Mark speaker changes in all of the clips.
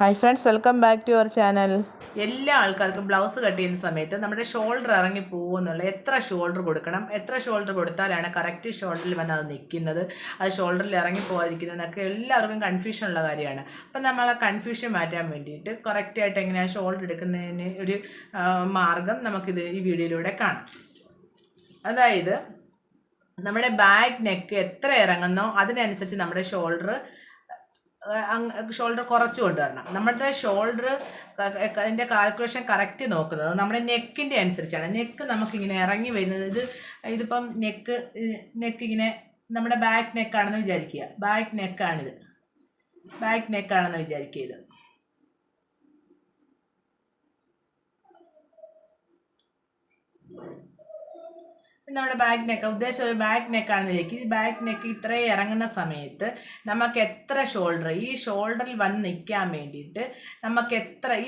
Speaker 1: Hi friends, welcome back to your channel.
Speaker 2: എല്ലാ ആൾക്കാർക്കും blouse cut ചെയ്യുന്ന സമയത്ത് നമ്മുടെ ഷോൾഡർ ഇറങ്ങി പോകുമെന്നുള്ള എത്ര ഷോൾഡർ കൊടുക്കണം, എത്ര ഷോൾഡർ കൊടുത്താലാണ് കറക്റ്റ് ഷോൾഡറിൽ വന്ന് അത് നിൽക്കുന്നത്, അത് ഷോൾഡറിൽ ഇറങ്ങി പോകാതിരിക്കുന്നതൊക്കെ എല്ലാവർക്കും കൺഫ്യൂഷനുള്ള കാര്യമാണ്. അപ്പം നമ്മൾ ആ കൺഫ്യൂഷൻ മാറ്റാൻ വേണ്ടിയിട്ട് കറക്റ്റായിട്ട് എങ്ങനെയാണ് ഷോൾഡർ എടുക്കുന്നതിന് ഒരു മാർഗം നമുക്കിത് ഈ വീഡിയോയിലൂടെ കാണാം. അതായത് നമ്മുടെ ബാക്ക് നെക്ക് എത്ര ഇറങ്ങുന്നോ അതിനനുസരിച്ച് നമ്മുടെ ഷോൾഡർ കുറച്ച് കൊണ്ടുവരണം. നമ്മുടെ ഷോൾഡർ അതിൻ്റെ കാൽക്കുലേഷൻ കറക്റ്റ് നോക്കുന്നത് നമ്മുടെ നെക്കിൻ്റെ അനുസരിച്ചാണ്. നെക്ക് നമുക്കിങ്ങനെ ഇറങ്ങി വരുന്നത്, ഇതിപ്പം നെക്ക് ഇങ്ങനെ നമ്മുടെ ബാക്ക് നെക്കാണെന്ന് വിചാരിക്കുക. ബാക്ക് നെക്കാണെന്ന് വിചാരിക്കുക. ഇത് നമ്മുടെ ബാക്ക് നെക്ക് ഉദ്ദേശം ഒരു ബാക്ക് നെക്കാണെന്ന് വിചാരിക്കും. ഈ ബാക്ക് നെക്ക് ഇത്രയും ഇറങ്ങുന്ന സമയത്ത് നമുക്ക് എത്ര ഷോൾഡർ ഈ ഷോൾഡറിൽ വന്ന് നിൽക്കാൻ വേണ്ടിയിട്ട്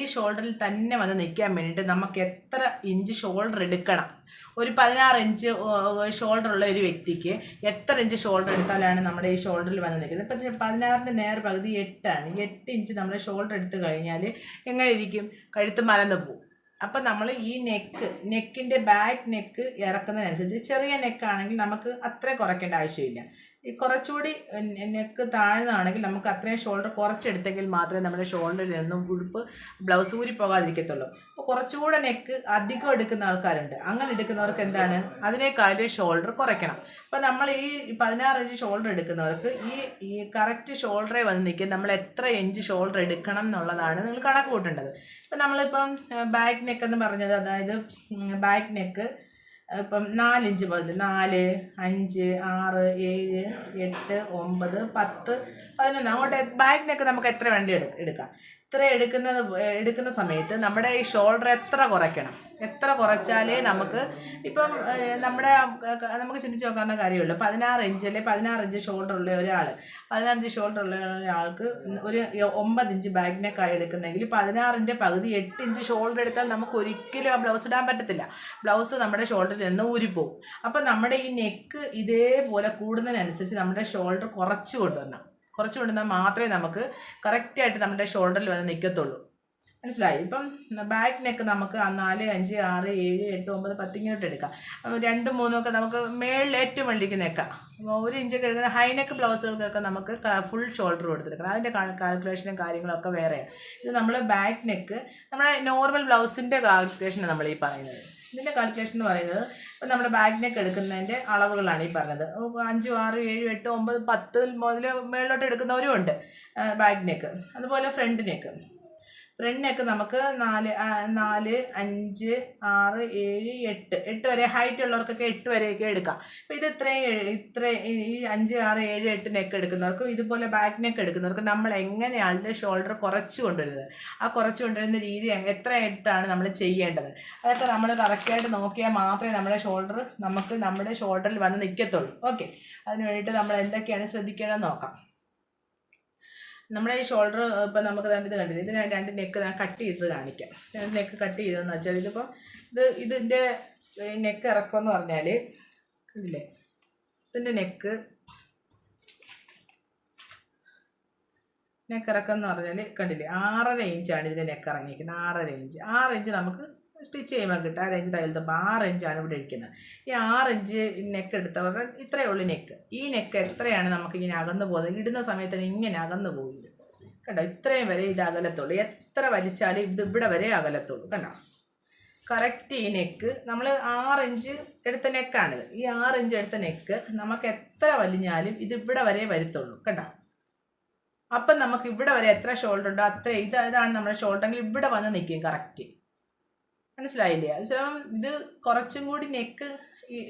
Speaker 2: ഈ ഷോൾഡറിൽ തന്നെ വന്ന് നിൽക്കാൻ വേണ്ടിയിട്ട് നമുക്ക് എത്ര ഇഞ്ച് ഷോൾഡർ എടുക്കണം. ഒരു 16 ഇഞ്ച് ഷോൾഡർ ഉള്ള ഒരു വ്യക്തിക്ക് എത്ര ഇഞ്ച് ഷോൾഡർ എടുത്താലാണ് നമ്മുടെ ഈ ഷോൾഡറിൽ വന്ന് നിൽക്കുന്നത്. ഇപ്പം 16ൻ്റെ നേർ പകുതി 8ആണ്. 8 ഇഞ്ച് നമ്മൾ ഷോൾഡർ എടുത്ത് കഴിഞ്ഞാൽ എങ്ങനെ ഇരിക്കും? കഴുത്ത് മലന്ന് പോകും. അപ്പം നമ്മൾ ഈ നെക്കിൻ്റെ ബാക്ക് നെക്ക് ഇറക്കുന്നതിനനുസരിച്ച് ചെറിയ നെക്കാണെങ്കിൽ നമുക്ക് അത്രയും കുറയ്ക്കേണ്ട ആവശ്യമില്ല. ഈ കുറച്ചുകൂടി നെക്ക് താഴ്ന്നതാണെങ്കിൽ നമുക്ക് അത്രയും ഷോൾഡർ കുറച്ചെടുത്തെങ്കിൽ മാത്രമേ നമ്മുടെ ഷോൾഡറിൽ നിന്നും ഉടുപ്പ് ബ്ലൗസ് ഊരി പോകാതിരിക്കത്തുള്ളൂ. അപ്പോൾ കുറച്ചുകൂടെ നെക്ക് അധികം എടുക്കുന്ന ആൾക്കാരുണ്ട്. അങ്ങനെ എടുക്കുന്നവർക്ക് എന്താണ്, അതിനേക്കാളും ഷോൾഡർ കുറയ്ക്കണം. അപ്പോൾ നമ്മൾ ഈ 16 ഇഞ്ച് ഷോൾഡർ എടുക്കുന്നവർക്ക് ഈ കറക്റ്റ് ഷോൾഡറെ വന്ന് നിൽക്കുക നമ്മൾ എത്ര ഇഞ്ച് ഷോൾഡർ എടുക്കണം എന്നുള്ളതാണ് നിങ്ങൾ കണക്ക് കൂട്ടേണ്ടത്. ഇപ്പം നമ്മളിപ്പം ബാക്ക് നെക്ക് എന്ന് പറഞ്ഞത്, അതായത് ബാക്ക് നെക്ക് ഇപ്പം 4 ഇഞ്ച് മുതൽ 4, 5, 6, 7, 8, 9, 10, 11 അങ്ങോട്ട് ബാക്ക് നെക്ക് നമുക്ക് എത്ര വേണ്ടി എടുക്കാം. ഇത്ര എടുക്കുന്ന സമയത്ത് നമ്മുടെ ഈ ഷോൾഡർ എത്ര കുറച്ചാലേ നമുക്ക് ഇപ്പം നമുക്ക് ചിന്തിച്ച് നോക്കാവുന്ന കാര്യമുള്ളൂ. 16 ഇഞ്ച് അല്ലെ 16 ഇഞ്ച് ഷോൾഡർ ഉള്ള ഒരാൾക്ക് ഒരു 9 ഇഞ്ച് ബാക്ക് നെക്കായി എടുക്കുന്നെങ്കിൽ 16ൻ്റെ പകുതി 8 ഇഞ്ച് ഷോൾഡർ എടുത്താൽ നമുക്ക് ഒരിക്കലും ആ ബ്ലൗസ് ഇടാൻ പറ്റത്തില്ല. ബ്ലൗസ് നമ്മുടെ ഷോൾഡറിൽ നിന്ന് ഊരിപ്പോവും. അപ്പം നമ്മുടെ ഈ നെക്ക് ഇതേപോലെ കൂടുന്നതിനനുസരിച്ച് നമ്മുടെ ഷോൾഡർ കുറച്ച് കൊണ്ടുവന്നാൽ മാത്രമേ നമുക്ക് കറക്റ്റായിട്ട് നമ്മുടെ ഷോൾഡറിൽ വന്ന് നിൽക്കത്തുള്ളൂ. മനസ്സിലായി? ഇപ്പം ബാക്ക് നെക്ക് നമുക്ക് 4, 5, 6, 7, 8, 9, 10 ഇങ്ങോട്ട് എടുക്കാം. 2, 3 ഒക്കെ നമുക്ക് മേളിൽ ഏറ്റവും വെള്ളിക്ക് നെക്കാം. 1 ഇഞ്ചൊക്കെ എടുക്കുന്ന ഹൈ നെക്ക് ബ്ലൗസുകൾക്കൊക്കെ നമുക്ക് ഫുൾ ഷോൾഡർ കൊടുത്തെടുക്കണം. അതിൻ്റെ കാൽക്കുലേഷനും കാര്യങ്ങളൊക്കെ വേറെയാണ്. ഇത് നമ്മൾ ബാക്ക് നെക്ക് നമ്മുടെ നോർമൽ ബ്ലൗസിൻ്റെ കാൽക്കുലേഷനാണ് നമ്മൾ ഈ പറയുന്നത്. ഇതിൻ്റെ കാൽക്കുലേഷൻ എന്ന് പറയുന്നത് ഇപ്പം നമ്മുടെ ബാക്ക് നെക്ക് എടുക്കുന്നതിൻ്റെ അളവുകളാണ് ഈ പറഞ്ഞത്. 5, 6, 7, 8, 9, 10 മുതൽ മേളിലോട്ട് എടുക്കുന്നവരും ഉണ്ട് ബാക്ക് നെക്ക്. അതുപോലെ ഫ്രണ്ട് നെക്ക് നമുക്ക് 4, 5, 6, 7, 8 വരെ ഹൈറ്റ് ഉള്ളവർക്കൊക്കെ 8 വരെയൊക്കെ എടുക്കാം. അപ്പോൾ ഇത് ഈ 5, 6, 7, 8 നെക്ക് എടുക്കുന്നവർക്കും ഇതുപോലെ ബാക്ക് നെക്ക് എടുക്കുന്നവർക്കും നമ്മൾ എങ്ങനെയാണ് ഷോൾഡർ കുറച്ച് കൊണ്ടുവരുന്നത്, ആ കുറച്ച് കൊണ്ടുവരുന്ന രീതി എത്ര എടുത്താണ് നമ്മൾ ചെയ്യേണ്ടത്, അതൊക്കെ നമ്മൾ കറക്റ്റായിട്ട് നോക്കിയാൽ മാത്രമേ നമ്മുടെ ഷോൾഡറിൽ വന്ന് നിൽക്കത്തുള്ളൂ. ഓക്കെ, അതിന് വേണ്ടിയിട്ട് നമ്മൾ എന്തൊക്കെയാണ് ശ്രദ്ധിക്കേണ്ടതെന്ന് നോക്കാം. നമ്മുടെ ഈ ഷോൾഡർ ഇപ്പം നമുക്ക് ഇത് കണ്ടില്ല, ഇതിന് 2 നെക്ക് ഞാൻ കട്ട് ചെയ്തത് കാണിക്കാം. 2 നെക്ക് കട്ട് ചെയ്തതെന്ന് വെച്ചാൽ ഇതിപ്പം ഇതിൻ്റെ നെക്ക് ഇറക്കമെന്ന് പറഞ്ഞാൽ കണ്ടില്ലേ, ഇതിൻ്റെ നെക്ക് ഇറക്കം എന്ന് പറഞ്ഞാൽ കണ്ടില്ലേ, 6.5 ഇഞ്ചാണ് ഇതിൻ്റെ നെക്ക് ഇറങ്ങിയിരിക്കുന്നത്. 6 ഇഞ്ച് നമുക്ക് സ്റ്റിച്ച് ചെയ്യുമ്പോൾ കിട്ടും. 6 ഇഞ്ച് തയ്യൽത്തപ്പോൾ 6 ഇഞ്ചാണ് ഇവിടെ ഇരിക്കുന്നത്. ഈ 6 ഇഞ്ച് നെക്ക് എടുത്തവരുടെ ഇത്രയേ ഉള്ളൂ നെക്ക്. ഈ നെക്ക് എത്രയാണ് നമുക്കിങ്ങനെ അകന്നു പോകുന്നത്, ഇടുന്ന സമയത്ത് ഇങ്ങനെ അകന്നു പോകുന്നത് കണ്ടോ. ഇത്രയും വരെ ഇത് അകലത്തുള്ളൂ. എത്ര വലിച്ചാലും ഇത് ഇവിടെ വരെ അകലത്തുള്ളൂ. കണ്ടോ, കറക്റ്റ് ഈ നെക്ക് നമ്മൾ 6 ഇഞ്ച് എടുത്ത നെക്കാണിത്. ഈ 6 ഇഞ്ച് എടുത്ത നെക്ക് നമുക്ക് എത്ര വലിഞ്ഞാലും ഇത് ഇവിടെ വരെ വരുത്തുള്ളൂ. കണ്ടോ, അപ്പം നമുക്ക് ഇവിടെ വരെ എത്ര ഷോൾഡർ ഉണ്ടോ അത്ര ഇതാണ് നമ്മുടെ ഷോൾഡറെങ്കിൽ ഇവിടെ വന്ന് നിൽക്കും കറക്റ്റ്. മനസ്സിലായില്ലേ? ചിലപ്പം ഇത് കുറച്ചും കൂടി നെക്ക്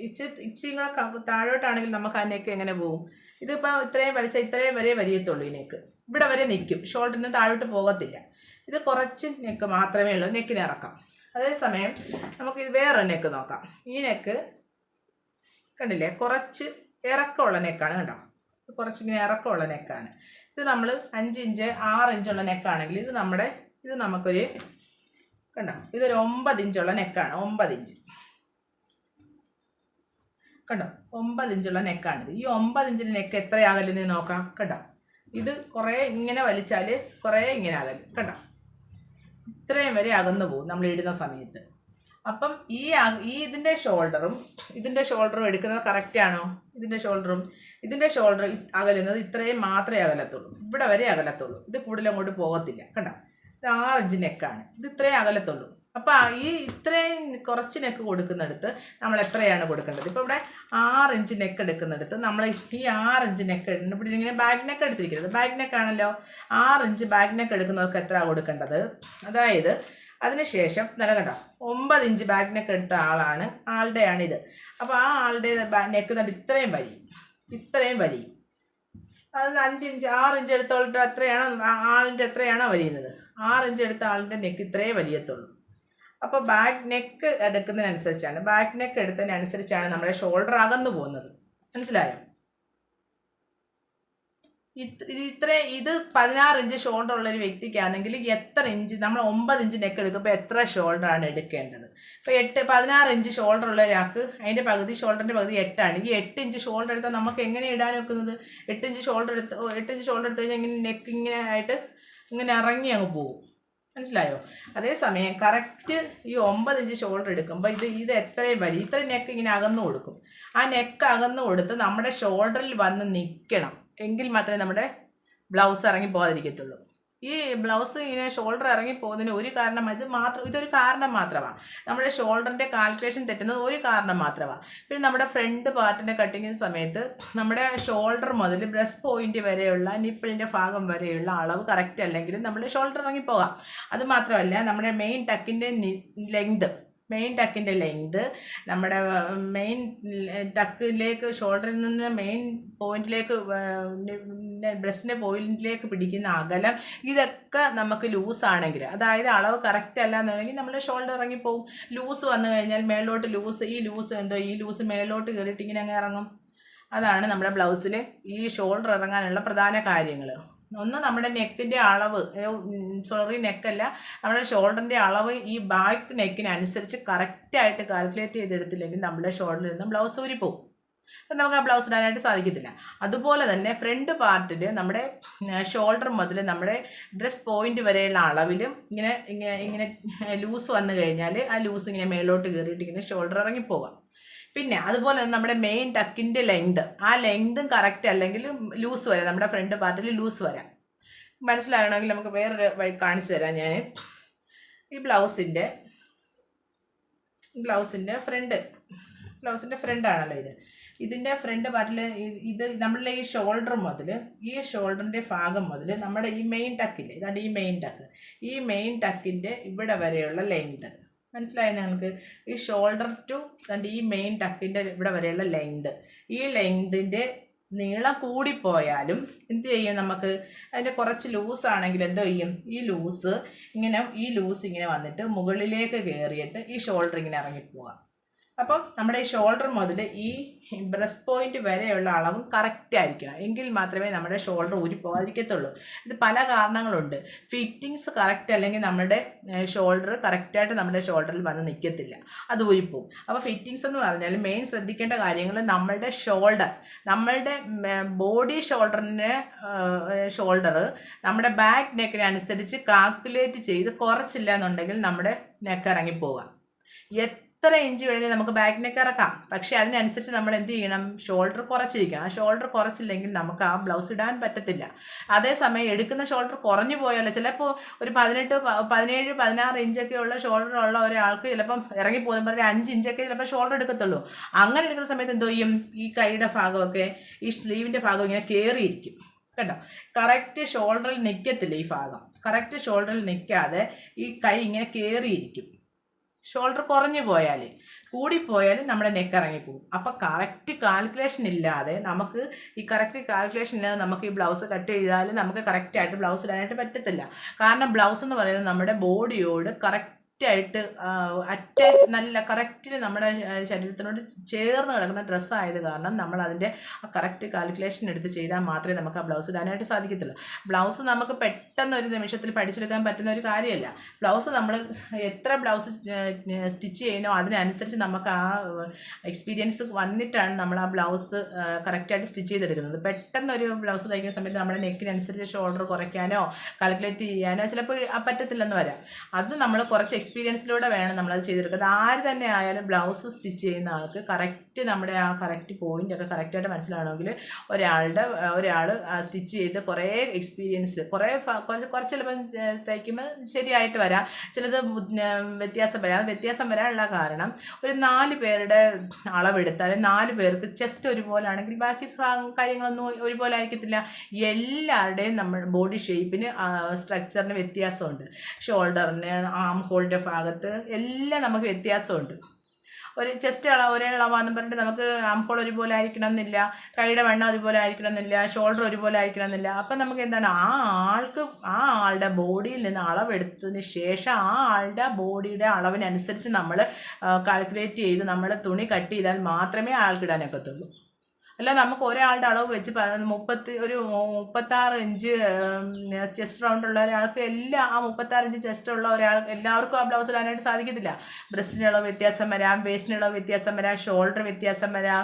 Speaker 2: ഇച്ചിരി കൂടെ താഴോട്ടാണെങ്കിൽ നമുക്ക് ആ നെക്ക് എങ്ങനെ പോകും? ഇതിപ്പോൾ ഇത്രയും വലിച്ചാൽ ഇത്രയും വരെ വരികത്തുള്ളൂ. ഈ നെക്ക് ഇവിടെ വരെ നിൽക്കും, ഷോൾഡറിന് താഴോട്ട് പോകത്തില്ല. ഇത് കുറച്ച് നെക്ക് മാത്രമേ ഉള്ളൂ നെക്കിന് ഇറക്കാം. അതേസമയം നമുക്ക് ഇത് വേറെ നെക്ക് നോക്കാം. ഈ നെക്ക് കണ്ടില്ലേ, കുറച്ച് ഇറക്കമുള്ള നെക്കാണ്. കണ്ടോ, കുറച്ചിങ്ങനെ ഇറക്കമുള്ള നെക്കാണ്. ഇത് നമ്മൾ 5 ഇഞ്ച് 6 ഇഞ്ചുള്ള നെക്കാണെങ്കിൽ ഇത് നമുക്കൊരു കണ്ടോ, ഇതൊരു 9 ഇഞ്ചുള്ള നെക്കാണ്. 9 ഇഞ്ച് കണ്ടോ, 9 ഇഞ്ചുള്ള നെക്കാണിത്. ഈ 9 ഇഞ്ചിൻ്റെ നെക്ക് എത്രയാകലെന്ന് നോക്കാം. കണ്ടോ, ഇത് കുറേ ഇങ്ങനെ വലിച്ചാൽ കുറേ ഇങ്ങനെ അകലും, കണ്ടോ? ഇത്രയും വരെ അകന്നു പോകും നമ്മൾ ഇടുന്ന സമയത്ത്. അപ്പം ഇതിൻ്റെ ഷോൾഡറും എടുക്കുന്നത് കറക്റ്റാണോ? ഇതിൻ്റെ ഷോൾഡർ അകലുന്നത് ഇത്രയും മാത്രമേ അകലത്തുള്ളൂ, ഇവിടെ വരെ അകലത്തുള്ളൂ. ഇത് കൂടുതൽ അങ്ങോട്ട് പോകത്തില്ല, കണ്ടോ? ഇത് 6 ഇഞ്ച് നെക്കാണ്, ഇത് ഇത്രയും അകലത്തുള്ളൂ. അപ്പോൾ ഇത്രയും കുറച്ച് നെക്ക് കൊടുക്കുന്നിടത്ത് നമ്മൾ എത്രയാണ് കൊടുക്കേണ്ടത്? ഇപ്പോൾ ഇവിടെ 6 ഇഞ്ച് നെക്ക് എടുക്കുന്നിടത്ത് നമ്മൾ ഈ 6 ഇഞ്ച് നെക്ക് ഇവിടെ ഇങ്ങനെ ബാക്ക് നെക്ക് എടുത്തിരിക്കുന്നത്, ബാക്ക് നെക്കാണല്ലോ. 6 ഇഞ്ച് ബാക്ക് നെക്ക് എടുക്കുന്നവർക്ക് എത്ര കൊടുക്കേണ്ടത്? അതായത് അതിനുശേഷം കണ്ടോ 9 ഇഞ്ച് ബാക്ക് നെക്ക് എടുത്ത ആളുടെയാണിത്. അപ്പോൾ ആ ആളുടെ നെക്ക് തന്നെ ഇത്രയും വരി. അത് 5 ഇഞ്ച് 6 ഇഞ്ച് എടുത്തോളിട്ട് എത്രയാണോ വരിയുന്നത്, 6 ഇഞ്ച് എടുത്ത ആളുടെ നെക്ക് ഇത്രയേ വലിയത്തുള്ളൂ. അപ്പോൾ ബാക്ക് നെക്ക് എടുത്തതിനനുസരിച്ചാണ് നമ്മുടെ ഷോൾഡർ അകന്നു പോകുന്നത്. മനസ്സിലായോ? ഇത് 16 ഇഞ്ച് ഷോൾഡർ ഉള്ളൊരു വ്യക്തിക്കാണെങ്കിൽ എത്ര ഇഞ്ച് നമ്മൾ 9 ഇഞ്ച് നെക്ക് എടുക്കുമ്പോൾ എത്ര ഷോൾഡറാണ് എടുക്കേണ്ടത്? ഇപ്പോൾ 16 ഇഞ്ച് ഷോൾഡർ ഉള്ള ഒരാൾക്ക് അതിൻ്റെ ഷോൾഡറിൻ്റെ പകുതി 8 ആണ്. ഈ 8 ഇഞ്ച് ഷോൾഡർ എടുത്താൽ നമുക്ക് എങ്ങനെ ഇടാൻ വെക്കുന്നത്? 8 ഇഞ്ച് ഷോൾഡർ എടുത്ത് കഴിഞ്ഞാൽ ഇങ്ങനെ നെക്ക് ഇങ്ങനെ ആയിട്ട് ഇങ്ങനെ ഇറങ്ങി അങ്ങ് പോകും. മനസ്സിലായോ? അതേസമയം കറക്റ്റ് ഈ 9 ഇഞ്ച് ഷോൾഡർ എടുക്കുമ്പോൾ ഇത് എത്രയും വരി, ഇത്രയും നെക്ക് ഇങ്ങനെ അകന്നു കൊടുക്കും. ആ നെക്ക് അകന്നു കൊടുത്ത് നമ്മുടെ ഷോൾഡറിൽ വന്ന് നിൽക്കണം, എങ്കിൽ മാത്രമേ നമ്മുടെ ബ്ലൗസ് ഇറങ്ങി പോകാതിരിക്കത്തുള്ളൂ. ഈ ബ്ലൗസ് ഇങ്ങനെ ഷോൾഡർ ഇറങ്ങി പോകുന്നതിന് ഒരു കാരണം ഇതൊരു കാരണം മാത്രമാണ്. നമ്മുടെ ഷോൾഡറിൻ്റെ കാൽക്കുലേഷൻ തെറ്റുന്നത് ഒരു കാരണം മാത്രമാണ്. പിന്നെ നമ്മുടെ ഫ്രണ്ട് പാർട്ടിൻ്റെ കട്ടിങ്ങിന് സമയത്ത് നമ്മുടെ ഷോൾഡർ മുതൽ ബ്രസ്റ്റ് പോയിന്റ് വരെയുള്ള നിപ്പിളിൻ്റെ ഭാഗം വരെയുള്ള അളവ് കറക്റ്റ് അല്ലെങ്കിൽ നമ്മുടെ ഷോൾഡർ ഇറങ്ങി പോകാം. അത് മാത്രമല്ല നമ്മുടെ മെയിൻ ടക്കിൻ്റെ ലെങ്ത് നമ്മുടെ മെയിൻ ടക്കിലേക്ക് ഷോൾഡറിൽ നിന്ന് മെയിൻ പോയിന്റിലേക്ക് ബ്രസ്റ്റിൻ്റെ പോയിന്റിലേക്ക് പിടിക്കുന്ന അകലം ഇതൊക്കെ നമുക്ക് ലൂസാണെങ്കിൽ, അതായത് അളവ് കറക്റ്റ് അല്ല എന്നുണ്ടെങ്കിൽ നമ്മുടെ ഷോൾഡർ ഇറങ്ങിപ്പോവും. ലൂസ് വന്നു കഴിഞ്ഞാൽ മേലോട്ട് ഈ ലൂസ് മേലോട്ട് കയറിയിട്ട് ഇങ്ങനെ അങ്ങ് ഇറങ്ങും. അതാണ് നമ്മുടെ ബ്ലൗസിൽ ഈ ഷോൾഡർ ഇറങ്ങാനുള്ള പ്രധാന കാര്യങ്ങൾ. ഒന്ന് നമ്മുടെ നെക്കിൻ്റെ അളവ്, നെക്കല്ല, നമ്മുടെ ഷോൾഡറിൻ്റെ അളവ് ഈ ബാക്ക് നെക്കിനനുസരിച്ച് കറക്റ്റായിട്ട് കാൽക്കുലേറ്റ് ചെയ്തെടുത്തില്ലെങ്കിൽ നമ്മുടെ ഷോൾഡറിൽ നിന്ന് ബ്ലൗസ് ഊരിപ്പോവും. അപ്പം നമുക്ക് ആ ബ്ലൗസ് ഇടാനായിട്ട് സാധിക്കത്തില്ല. അതുപോലെ തന്നെ ഫ്രണ്ട് പാർട്ടിൽ നമ്മുടെ ഷോൾഡർ മുതൽ നമ്മുടെ ഡ്രസ് പോയിന്റ് വരെയുള്ള അളവിലും ഇങ്ങനെ ലൂസ് വന്നു കഴിഞ്ഞാൽ ആ ലൂസ് ഇങ്ങനെ മേലോട്ട് കയറിയിട്ട് ഇങ്ങനെ ഷോൾഡർ ഇറങ്ങിപ്പോകാം. പിന്നെ അതുപോലെ തന്നെ നമ്മുടെ മെയിൻ ടക്കിൻ്റെ ആ ലെങ്തും കറക്റ്റ് അല്ലെങ്കിൽ ലൂസ് വരാം, നമ്മുടെ ഫ്രണ്ട് പാർട്ടിൽ ലൂസ് വരാം. മനസ്സിലാകണമെങ്കിൽ നമുക്ക് വേറൊരു വഴി കാണിച്ചു തരാം. ഞാൻ ഈ ബ്ലൗസിൻ്റെ ഫ്രണ്ടാണല്ലോ ഇതിൻ്റെ ഫ്രണ്ട് പാർട്ടിൽ നമ്മളുടെ ഈ ഷോൾഡറിൻ്റെ ഭാഗം മുതൽ നമ്മുടെ ഈ മെയിൻ ടക്കില്ലേ, ഇതാണ് ഈ മെയിൻ ടക്കിൻ്റെ ഇവിടെ വരെയുള്ള ലെങ്ത്. മനസ്സിലായി നിങ്ങൾക്ക്? ഈ ഷോൾഡർ ടു ഈ മെയിൻ ടക്കിൻ്റെ ഇവിടെ വരെയുള്ള ഈ ലെങ്തിൻ്റെ നീളം കൂടിപ്പോയാലും എന്ത് ചെയ്യും? നമുക്ക് അതിൻ്റെ കുറച്ച് ലൂസാണെങ്കിൽ എന്തോ ചെയ്യും? ഈ ലൂസ് ഇങ്ങനെ വന്നിട്ട് മുകളിലേക്ക് കയറിയിട്ട് ഈ ഷോൾഡർ ഇങ്ങനെ ഇറങ്ങിപ്പോകാം. അപ്പം നമ്മുടെ ഈ ഷോൾഡർ മുതൽ ഈ ബ്രസ്റ്റ് പോയിന്റ് വരെയുള്ള അളവും കറക്റ്റ് ആയിരിക്കണം, എങ്കിൽ മാത്രമേ നമ്മുടെ ഷോൾഡർ ഊരിപ്പോകാതിരിക്കത്തുള്ളൂ. ഇത് പല കാരണങ്ങളുണ്ട്. ഫിറ്റിങ്സ് കറക്റ്റ് അല്ലെങ്കിൽ നമ്മുടെ ഷോൾഡർ കറക്റ്റായിട്ട് നമ്മുടെ ഷോൾഡറിൽ വന്ന് നിൽക്കത്തില്ല, അത് ഊരിപ്പോവും. അപ്പോൾ ഫിറ്റിങ്സ് എന്ന് പറഞ്ഞാൽ മെയിൻ ശ്രദ്ധിക്കേണ്ട കാര്യങ്ങൾ നമ്മളുടെ ബോഡി ഷോൾഡർ നമ്മുടെ ബാക്ക് നെക്കിനനുസരിച്ച് കാൽക്കുലേറ്റ് ചെയ്ത് കുറച്ചില്ല എന്നുണ്ടെങ്കിൽ നമ്മുടെ നെക്ക് ഇറങ്ങിപ്പോകാം. എത്ര ഇഞ്ച് വേണമെങ്കിൽ നമുക്ക് ബാക്ക് നെക്ക് ഇറക്കാം, പക്ഷേ അതിനനുസരിച്ച് നമ്മൾ എന്ത് ചെയ്യണം? ഷോൾഡർ കുറച്ചിരിക്കണം. ആ ഷോൾഡർ കുറച്ചില്ലെങ്കിൽ നമുക്ക് ആ ബ്ലൗസ് ഇടാൻ പറ്റത്തില്ല. അതേസമയം എടുക്കുന്ന ഷോൾഡർ കുറഞ്ഞു പോയാലോ, ചിലപ്പോൾ ഒരു 18, 17, 16 ഇഞ്ചൊക്കെ ഉള്ള ഷോൾഡർ ഉള്ള ഒരാൾക്ക് ചിലപ്പം ഇറങ്ങിപ്പോകുമ്പോൾ ഒരു 5 ഇഞ്ചൊക്കെ ചിലപ്പോൾ ഷോൾഡർ എടുക്കത്തുള്ളൂ. അങ്ങനെ എടുക്കുന്ന സമയത്ത് എന്തോ ചെയ്യും? ഈ കൈയുടെ ഭാഗമൊക്കെ ഈ സ്ലീവിൻ്റെ ഭാഗം ഇങ്ങനെ കയറിയിരിക്കും, കേട്ടോ. കറക്റ്റ് ഷോൾഡറിൽ നിൽക്കത്തില്ല, ഈ ഭാഗം കറക്റ്റ് ഷോൾഡറിൽ നിൽക്കാതെ ഈ കൈ ഇങ്ങനെ കയറിയിരിക്കും. ഷോൾഡർ കുറഞ്ഞു പോയാൽ കൂടിപ്പോയാലും നമ്മുടെ നെക്ക് ഇറങ്ങിപ്പോകും. അപ്പോൾ കറക്റ്റ് കാൽക്കുലേഷൻ ഇല്ലാതെ നമുക്ക് ഈ ബ്ലൗസ് കട്ട് ചെയ്താൽ നമുക്ക് കറക്റ്റായിട്ട് ബ്ലൗസ് ഇടാനായിട്ട് പറ്റത്തില്ല. കാരണം ബ്ലൗസ് എന്ന് പറയുന്നത് നമ്മുടെ ബോഡിയോട് കറക്റ്റ് കറക്റ്റായിട്ട് അറ്റാച്ച് നല്ല കറക്റ്റിന് നമ്മുടെ ശരീരത്തിനോട് ചേർന്ന് കിടക്കുന്ന ഡ്രസ്സായത് കാരണം നമ്മൾ അതിൻ്റെ കറക്റ്റ് കാൽക്കുലേഷൻ എടുത്ത് ചെയ്താൽ മാത്രമേ നമുക്ക് ആ ബ്ലൗസ് ഇടാനായിട്ട് സാധിക്കത്തുള്ളൂ. ബ്ലൗസ് നമുക്ക് പെട്ടെന്ന് ഒരു നിമിഷത്തിൽ പഠിച്ചെടുക്കാൻ പറ്റുന്ന ഒരു കാര്യമല്ല. ബ്ലൗസ് നമ്മൾ എത്ര ബ്ലൗസ് സ്റ്റിച്ച് ചെയ്യുന്നോ അതിനനുസരിച്ച് നമുക്ക് ആ എക്സ്പീരിയൻസ് വന്നിട്ടാണ് നമ്മൾ ആ ബ്ലൗസ് കറക്റ്റായിട്ട് സ്റ്റിച്ച് ചെയ്തെടുക്കുന്നത്. പെട്ടെന്ന് ഒരു ബ്ലൗസ് തയ്ക്കുന്ന സമയത്ത് നമ്മുടെ നെക്കിനനുസരിച്ച് ഷോൾഡർ കുറയ്ക്കാനോ കാൽക്കുലേറ്റ് ചെയ്യാനോ ചിലപ്പോൾ പറ്റത്തില്ലെന്ന് വരാം. അത് നമ്മൾ കുറച്ച് എക്സ്പീരിയൻസിലൂടെ വേണം നമ്മളത് ചെയ്തെടുക്കുന്നത്. ആര് തന്നെ ആയാലും ബ്ലൗസ് സ്റ്റിച്ച് ചെയ്യുന്ന ആൾക്ക് കറക്റ്റ് നമ്മുടെ ആ കറക്റ്റ് പോയിൻ്റൊക്കെ കറക്റ്റായിട്ട് മനസ്സിലാവണമെങ്കിൽ ഒരാൾ സ്റ്റിച്ച് ചെയ്ത് കുറേ എക്സ്പീരിയൻസ് കുറച്ച് ചിലപ്പോൾ തയ്ക്കുമ്പോൾ ശരിയായിട്ട് വരാം, ചിലത് വ്യത്യാസം വരാം. വ്യത്യാസം വരാനുള്ള കാരണം ഒരു 4 പേരുടെ അളവെടുത്താൽ 4 പേർക്ക് ചെസ്റ്റ് ഒരുപോലെ ആണെങ്കിൽ ബാക്കി കാര്യങ്ങളൊന്നും ഒരുപോലെ ആയിരിക്കത്തില്ല. എല്ലാവരുടെയും നമ്മുടെ ബോഡി ഷേപ്പിന് സ്ട്രക്ചറിന് വ്യത്യാസമുണ്ട്. ഷോൾഡറിന് ആം ഹോളിൻ്റെ ഭാഗത്ത് എല്ലാം നമുക്ക് വ്യത്യാസമുണ്ട്. ഒരു ചെസ്റ്റ് ഒരേ അളവാണെന്ന് പറഞ്ഞിട്ട് നമുക്ക് ആം ഹോൾ ഒരുപോലെ ആയിരിക്കണം എന്നില്ല, കൈയുടെ വണ്ണം അതുപോലെ ആയിരിക്കണം എന്നില്ല, ഷോൾഡർ ഒരുപോലെ ആയിരിക്കണം എന്നില്ല. അപ്പം നമുക്ക് എന്താണ് ആ ആളുടെ ബോഡിയിൽ നിന്ന് അളവെടുത്തതിന് ശേഷം ആ ആളുടെ ബോഡിയുടെ അളവിനനുസരിച്ച് നമ്മൾ കാൽക്കുലേറ്റ് ചെയ്ത് നമ്മൾ തുണി കട്ട് ചെയ്താൽ മാത്രമേ ആൾക്കിടാനൊക്കത്തുള്ളൂ. അല്ല നമുക്ക് ഒരാളുടെ അളവ് വെച്ച് 36 ഇഞ്ച് ചെസ്റ്റ് റൗണ്ട് ഉള്ള ഒരാൾക്ക് ആ 36 ഇഞ്ച് ചെസ്റ്റ് ഉള്ള എല്ലാവർക്കും ആ ബ്ലൗസ് ഇടാനായിട്ട് സാധിക്കത്തില്ല. ബ്രസ്റ്റിൻ്റെ അളവ് വ്യത്യാസം വരാം, വേസ്റ്റിൻ്റെ അളവ് വ്യത്യാസം വരാം, ഷോൾഡർ വ്യത്യാസം വരാം,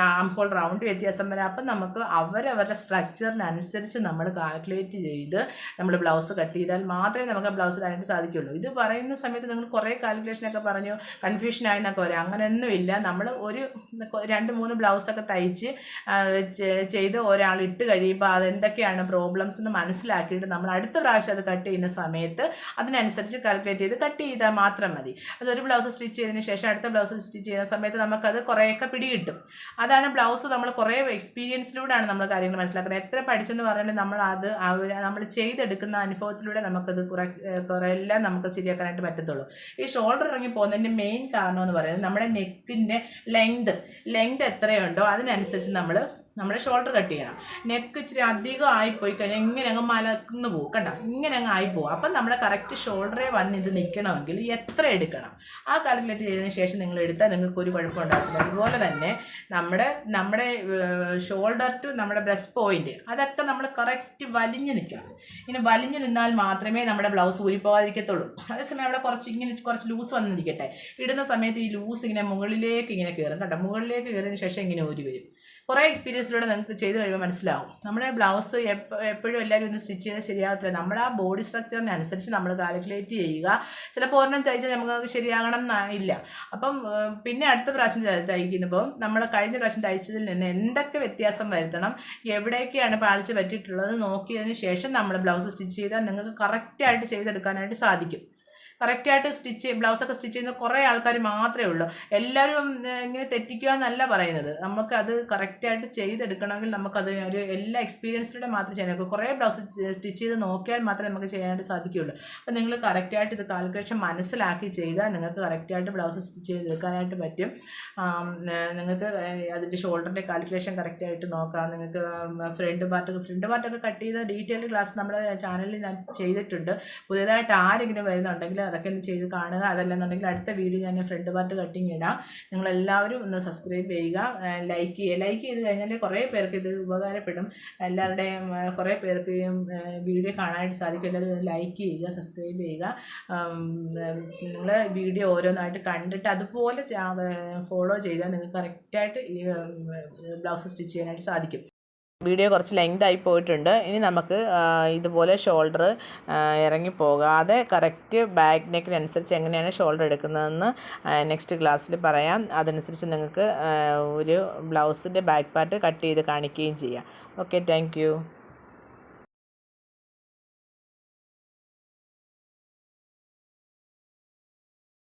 Speaker 2: ആം ഹോൾ റൗണ്ട് വ്യത്യാസം വരാം. അപ്പം നമുക്ക് അവരവരുടെ സ്ട്രക്ചറിനനുസരിച്ച് നമ്മൾ കാൽക്കുലേറ്റ് ചെയ്ത് നമ്മൾ ബ്ലൗസ് കട്ട് ചെയ്താൽ മാത്രമേ നമുക്ക് ആ ബ്ലൗസ് ഇടാനായിട്ട് സാധിക്കുള്ളൂ. ഇത് പറയുന്ന സമയത്ത് നിങ്ങൾ കുറേ കാൽക്കുലേഷനൊക്കെ പറഞ്ഞു കൺഫ്യൂഷനായെന്നൊക്കെ വരാം. അങ്ങനെയൊന്നുമില്ല. നമ്മൾ ഒരു 2-3 ബ്ലൗസൊക്കെ തയ്ച്ച് ചെയ്ത് ഒരാൾ ഇട്ട് കഴിയുമ്പോൾ അതെന്തൊക്കെയാണ് പ്രോബ്ലംസ് എന്ന് മനസ്സിലാക്കിയിട്ട് നമ്മൾ അടുത്ത പ്രാവശ്യം അത് കട്ട് ചെയ്യുന്ന സമയത്ത് അതിനനുസരിച്ച് കാൽക്കുലേറ്റ് ചെയ്ത് കട്ട് ചെയ്താൽ മാത്രം മതി. അതൊരു ബ്ലൗസ് സ്റ്റിച്ച് ചെയ്തതിന് ശേഷം അടുത്ത ബ്ലൗസ് സ്റ്റിച്ച് ചെയ്യുന്ന സമയത്ത് നമുക്കത് കുറേയൊക്കെ പിടികിട്ടും. അതാണ് ബ്ലൗസ് നമ്മൾ കുറേ എക്സ്പീരിയൻസിലൂടെയാണ് നമ്മൾ കാര്യങ്ങൾ മനസ്സിലാക്കുന്നത്. എത്ര പഠിച്ചെന്ന് പറഞ്ഞാൽ നമ്മൾ ചെയ്തെടുക്കുന്ന അനുഭവത്തിലൂടെ നമുക്കത് കുറേ എല്ലാം നമുക്ക് ശരിയാക്കാനായിട്ട് പറ്റത്തുള്ളൂ. ഈ ഷോൾഡർ ഇറങ്ങി പോകുന്നതിൻ്റെ മെയിൻ കാരണം എന്ന് പറയുന്നത് നമ്മുടെ നെക്കിൻ്റെ ലെങ്ത് എത്രയുണ്ടോ അതിനനുസരിച്ച് നമ്മുടെ ഷോൾഡർ കട്ട് ചെയ്യണം. നെക്ക് ഇച്ചിരി അധികം ആയിപ്പോയി കഴിഞ്ഞാൽ ഇങ്ങനെ അങ്ങ് മലർന്നു പോകും. കണ്ട ഇങ്ങനെ അങ്ങ് ആയിപ്പോവും. അപ്പം നമ്മുടെ കറക്റ്റ് ഷോൾഡറെ വന്ന് ഇത് നിൽക്കണമെങ്കിൽ എത്ര എടുക്കണം ആ കാൽക്കുലേറ്റ് ചെയ്തതിന് ശേഷം നിങ്ങൾ എടുത്താൽ നിങ്ങൾക്ക് ഒരു കുഴപ്പം ഉണ്ടാകില്ല. അതുപോലെ തന്നെ നമ്മുടെ ഷോൾഡർ ടു നമ്മുടെ ബ്രസ്റ്റ് പോയിന്റ് അതൊക്കെ നമ്മൾ കറക്റ്റ് വലിഞ്ഞ് നിൽക്കണം. ഇങ്ങനെ വലിഞ്ഞ് നിന്നാൽ മാത്രമേ നമ്മുടെ ബ്ലൗസ് ഊരിപ്പോകാതിരിക്കത്തുള്ളൂ. അതേസമയം അവിടെ കുറച്ച് ലൂസ് വന്നിരിക്കട്ടെ. ഇടുന്ന സമയത്ത് ഈ ലൂസ് ഇങ്ങനെ മുകളിലേക്ക് ഇങ്ങനെ കയറും. കണ്ടോ മുകളിലേക്ക് കയറിയതിന് ശേഷം ഇങ്ങനെ ഊരി വരും. കുറേ എക്സ്പീരിയൻസിലൂടെ നിങ്ങൾക്ക് ചെയ്ത് കഴിയുമ്പോൾ മനസ്സിലാവും. നമ്മുടെ ബ്ലൗസ് എപ്പോഴും എല്ലാവരും ഒന്ന് സ്റ്റിച്ച് ചെയ്താൽ ശരിയാകത്തില്ല. നമ്മുടെ ആ ബോഡി സ്ട്രക്ചറിനനുസരിച്ച് നമ്മൾ കാൽക്കുലേറ്റ് ചെയ്യുക. ചിലപ്പോൾ ഒരെണ്ണം തയ്ച്ചാൽ നമുക്ക് ശരിയാകണം ഇല്ല. അപ്പം പിന്നെ അടുത്ത പ്രാവശ്യം തയ്ക്കുമ്പോൾ നമ്മൾ കഴിഞ്ഞ പ്രാവശ്യം തയ്ച്ചതിൽ നിന്ന് എന്തൊക്കെ വ്യത്യാസം വരുത്തണം, എവിടേക്കാണ് പാളിച്ച് പറ്റിയിട്ടുള്ളത് നോക്കിയതിന് ശേഷം നമ്മൾ ബ്ലൗസ് സ്റ്റിച്ച് ചെയ്താൽ നിങ്ങൾക്ക് കറക്റ്റായിട്ട് ചെയ്തെടുക്കാനായിട്ട് സാധിക്കും. കറക്റ്റായിട്ട് ബ്ലൗസൊക്കെ സ്റ്റിച്ച് ചെയ്യുന്ന കുറേ ആൾക്കാർ മാത്രമേ ഉള്ളൂ. എല്ലാവരും ഇങ്ങനെ തെറ്റിക്കുക എന്നല്ല പറയുന്നത്. നമുക്കത് കറക്റ്റായിട്ട് ചെയ്തെടുക്കണമെങ്കിൽ നമുക്കത് എല്ലാ എക്സ്പീരിയൻസിലൂടെ മാത്രമേ ചെയ്യാൻ കുറേ ബ്ലൗസ് സ്റ്റിച്ച് ചെയ്ത് നോക്കിയാൽ മാത്രമേ നമുക്ക് ചെയ്യാനായിട്ട് സാധിക്കുകയുള്ളൂ. അപ്പോൾ നിങ്ങൾ കറക്റ്റായിട്ട് ഇത് കാൽക്കുലേഷൻ മനസ്സിലാക്കി ചെയ്താൽ നിങ്ങൾക്ക് കറക്റ്റായിട്ട് ബ്ലൗസ് സ്റ്റിച്ച് ചെയ്തെടുക്കാനായിട്ട് പറ്റും. നിങ്ങൾക്ക് അതിൻ്റെ ഷോൾഡറിൻ്റെ കാൽക്കുലേഷൻ കറക്റ്റായിട്ട് നോക്കാം. നിങ്ങൾക്ക് ഫ്രണ്ട് പാർട്ടൊക്കെ കട്ട് ചെയ്ത ഡീറ്റെയിൽ ക്ലാസ് നമ്മുടെ ചാനലിൽ ഞാൻ ചെയ്തിട്ടുണ്ട്. പുതിയതായിട്ട് ആരെങ്കിലും വരുന്നുണ്ടെങ്കിൽ അതൊക്കെ ഒന്ന് ചെയ്ത് കാണുക. അതല്ലെന്നുണ്ടെങ്കിൽ അടുത്ത വീഡിയോ ഞാൻ ഫ്രണ്ട് പാർട്ട് കട്ടിങ് ഇടാം. നിങ്ങളെല്ലാവരും ഒന്ന് സബ്സ്ക്രൈബ് ചെയ്യുക, ലൈക്ക് ചെയ്ത് കഴിഞ്ഞാൽ കുറേ പേർക്ക് ഇത് ഉപകാരപ്പെടും. എല്ലാവരുടെയും കുറേ പേർക്ക് വീഡിയോ കാണാനായിട്ട് സാധിക്കും. എല്ലാവരും ലൈക്ക് ചെയ്യുക, സബ്സ്ക്രൈബ് ചെയ്യുക. നിങ്ങൾ വീഡിയോ ഓരോന്നായിട്ട് കണ്ടിട്ട് അതുപോലെ ഫോളോ ചെയ്താൽ നിങ്ങൾക്ക് കറക്റ്റായിട്ട് ഈ ബ്ലൗസ് സ്റ്റിച്ച് ചെയ്യാനായിട്ട് സാധിക്കും. വീഡിയോ കുറച്ച് ലെങ്തായി പോയിട്ടുണ്ട്. ഇനി നമുക്ക് ഇതുപോലെ ഷോൾഡർ ഇറങ്ങിപ്പോകാതെ കറക്റ്റ് ബാക്ക് നെക്കിനനുസരിച്ച് എങ്ങനെയാണ് ഷോൾഡർ എടുക്കുന്നതെന്ന് നെക്സ്റ്റ് ക്ലാസ്സിൽ പറയാം. അതനുസരിച്ച് നിങ്ങൾക്ക് ഒരു ബ്ലൗസിൻ്റെ ബാക്ക് പാർട്ട് കട്ട് ചെയ്ത് കാണിക്കുകയും ചെയ്യാം. Okay, thank you.